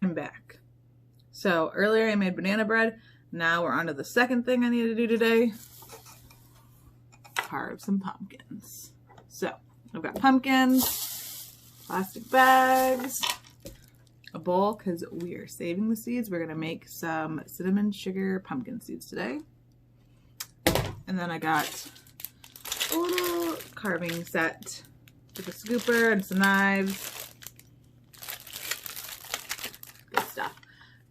I'm back. So earlier I made banana bread. Now we're on to the second thing I need to do today. Carve some pumpkins. So I've got pumpkins, plastic bags, a bowl because we are saving the seeds. We're gonna make some cinnamon sugar pumpkin seeds today. And then I got a little carving set with a scooper and some knives. Good stuff.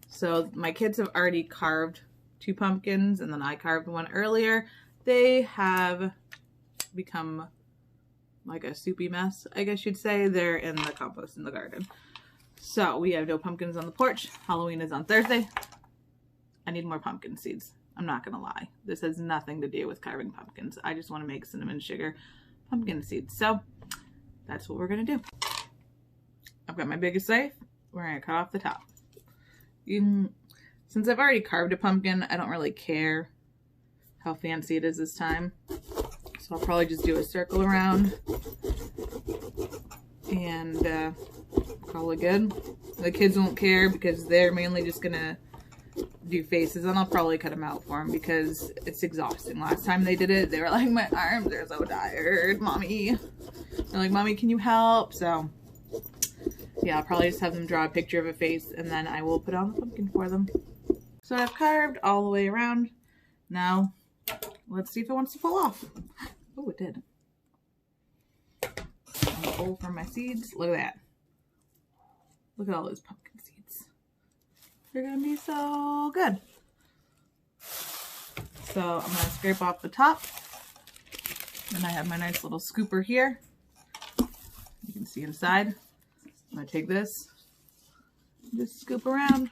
So my kids have already carved 2 pumpkins, and then I carved one earlier. They have become like a soupy mess, I guess you'd say. They're in the compost in the garden. So we have no pumpkins on the porch. Halloween is on Thursday. I need more pumpkin seeds. I'm not gonna lie. This has nothing to do with carving pumpkins. I just want to make cinnamon sugar pumpkin seeds. So that's what we're gonna do. I've got my biggest knife. We're gonna cut off the top. Since I've already carved a pumpkin, I don't really care how fancy it is this time. So I'll probably just do a circle around and call it good. The kids won't care because they're mainly just gonna do faces, and I'll probably cut them out for them because it's exhausting. Last time they did it, they were like, my arms are so tired, mommy. They're like, mommy, can you help? So yeah, I'll probably just have them draw a picture of a face, and then I will put on the pumpkin for them. So I've carved all the way around. Now let's see if it wants to pull off. Oh, it did. I'm gonna pull from my seeds. Look at that. Look at all those pumpkin seeds. They're gonna be so good. So I'm gonna scrape off the top. Then I have my nice little scooper here. You can see inside. I'm gonna take this, just scoop around.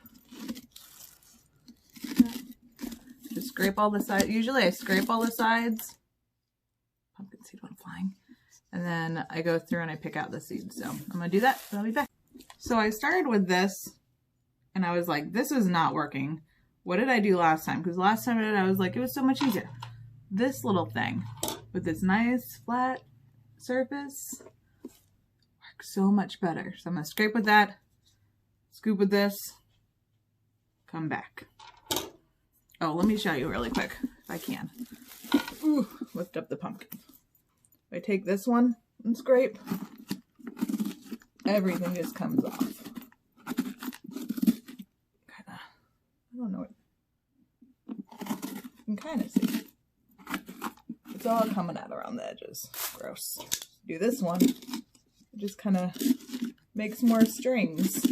Just scrape all the sides. Usually I scrape all the sides. Pumpkin seed went flying. And then I go through and I pick out the seeds. So I'm gonna do that, and I'll be back. So I started with this, and I was like, this is not working. What did I do last time? Because last time I did it, I was like, it was so much easier. This little thing with this nice flat surface works so much better. So I'm gonna scrape with that, scoop with this, come back. Oh, let me show you really quick, if I can. Ooh, lift up the pumpkin. If I take this one and scrape, everything just comes off. Kinda, I don't know what, you can kind of see. It's all coming out around the edges. Gross. Do this one, it just kind of makes more strings,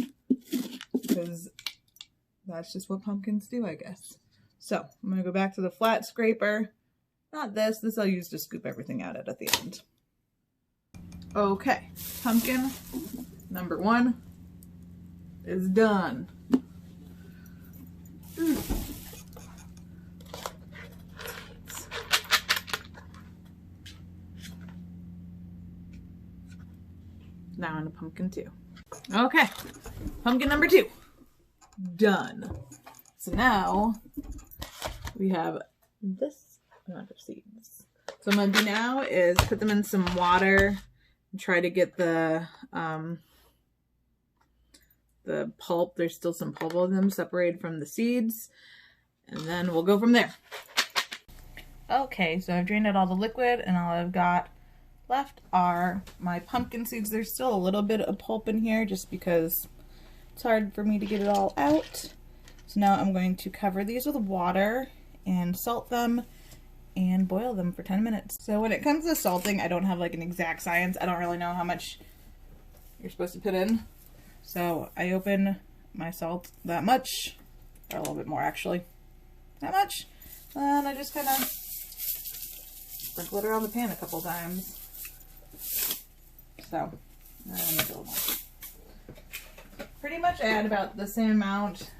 because that's just what pumpkins do, I guess. So I'm going to go back to the flat scraper. Not this. This I'll use to scoop everything out at the end. Okay. Pumpkin number 1 is done. Now into pumpkin 2. Okay. Pumpkin number 2. Done. So now we have this amount of seeds. So what I'm gonna do now is put them in some water and try to get the pulp. There's still some pulp in them separated from the seeds, and then we'll go from there. Okay, so I've drained out all the liquid, and all I've got left are my pumpkin seeds. There's still a little bit of pulp in here just because it's hard for me to get it all out. So now I'm going to cover these with water and salt them and boil them for 10 minutes. So when it comes to salting, I don't have like an exact science. I don't really know how much you're supposed to put in. So I open my salt that much, or a little bit more actually, that much. And I just kind of sprinkle it around the pan a couple times. So, pretty much add about the same amount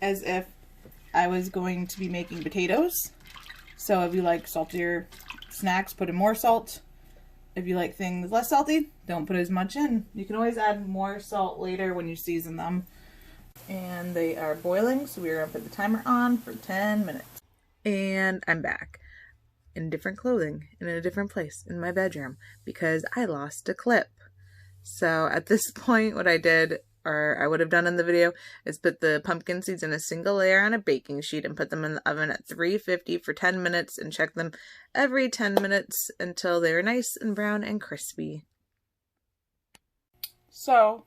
as if I was going to be making potatoes. So if you like saltier snacks, put in more salt. If you like things less salty, don't put as much in. You can always add more salt later when you season them. And they are boiling, so we're gonna put the timer on for 10 minutes. And I'm back in different clothing, in a different place, in my bedroom, because I lost a clip. So at this point, what I did or I would have done in the video, is put the pumpkin seeds in a single layer on a baking sheet and put them in the oven at 350 for 10 minutes and check them every 10 minutes until they're nice and brown and crispy. So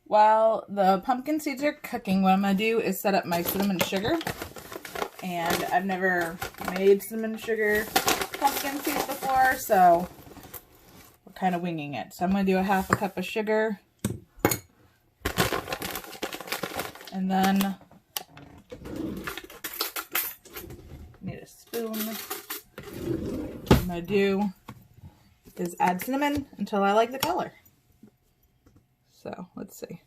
while the pumpkin seeds are cooking, what I'm going to do is set up my cinnamon sugar. And I've never made cinnamon sugar pumpkin seeds before, so we're kind of winging it. So I'm going to do a half a cup of sugar. And then need a spoon. What I'm going to do is add cinnamon until I like the color. So let's see.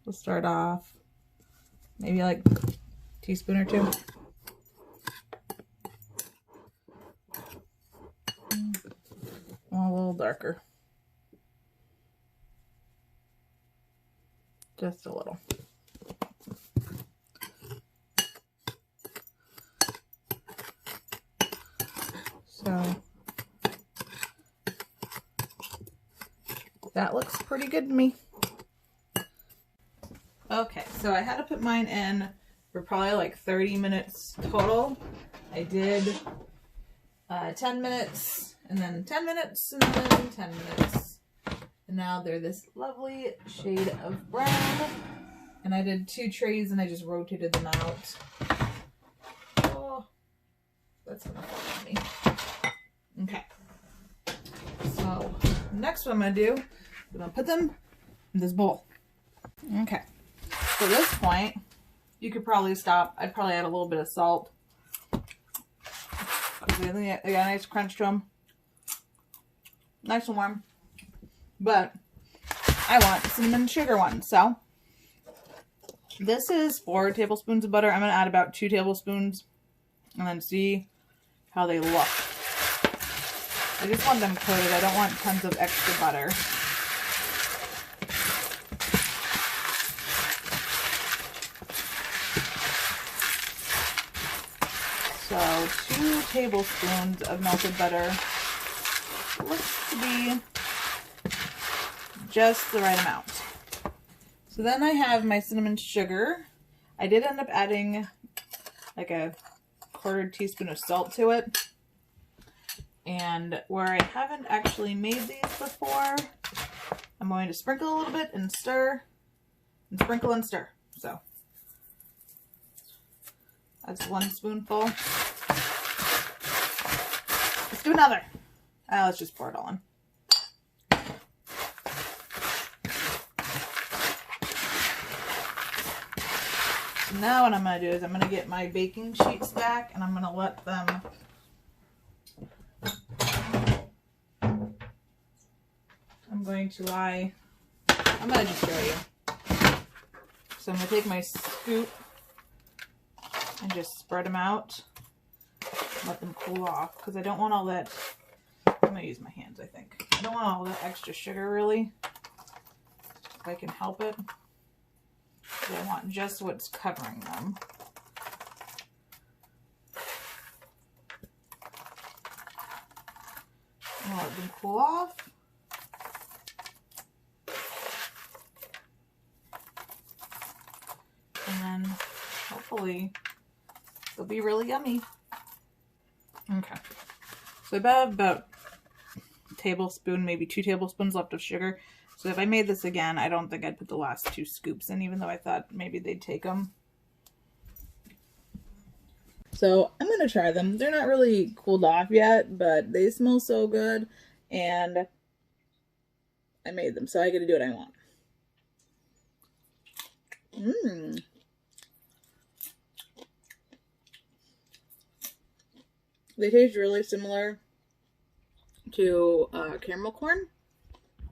We'll start off maybe like a teaspoon or two. A little darker. Just a little. So that looks pretty good to me. Okay, so I had to put mine in for probably like 30 minutes total. I did 10 minutes, and then 10 minutes, and then 10 minutes. And now they're this lovely shade of brown. And I did 2 trays and I just rotated them out. Oh, that's enough for me. Okay. So, next what I'm going to do is I'm going to put them in this bowl. Okay. So at this point, you could probably stop. I'd probably add a little bit of salt. They got a nice crunch to them. Nice and warm. But I want cinnamon sugar one. So this is 4 tablespoons of butter. I'm going to add about 2 tablespoons and then see how they look. I just want them coated. I don't want tons of extra butter. So 2 tablespoons of melted butter looks to be just the right amount. So then I have my cinnamon sugar. I did end up adding like a 1/4 teaspoon of salt to it. And where I haven't actually made these before, I'm going to sprinkle a little bit and stir, and sprinkle and stir. So that's 1 spoonful. Let's do another. Let's just pour it all in. So now what I'm going to do is I'm going to get my baking sheets back and I'm going to let them I'm going to just show you. So I'm going to take my scoop and just spread them out. Let them cool off because I don't want all that. I'm going to use my hands, I think. I don't want all that extra sugar really, if I can help it. I want just what's covering them. I'll let them cool off. And then hopefully they'll be really yummy. Okay. So I have about a tablespoon, maybe 2 tablespoons left of sugar. So if I made this again, I don't think I'd put the last 2 scoops in, even though I thought maybe they'd take them. So I'm going to try them. They're not really cooled off yet, but they smell so good. And I made them, so I get to do what I want. They taste really similar to caramel corn,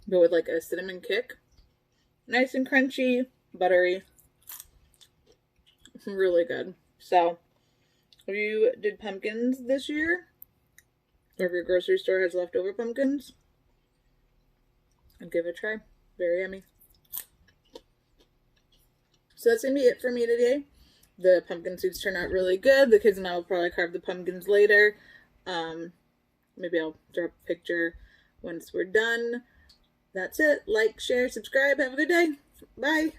but with like a cinnamon kick. Nice and crunchy, buttery. Really good. So, if you did pumpkins this year, or if your grocery store has leftover pumpkins, I'd give it a try. Very yummy. So that's going to be it for me today. The pumpkin seeds turned out really good. The kids and I will probably carve the pumpkins later. Maybe I'll drop a picture once we're done. That's it. Like, share, subscribe. Have a good day. Bye.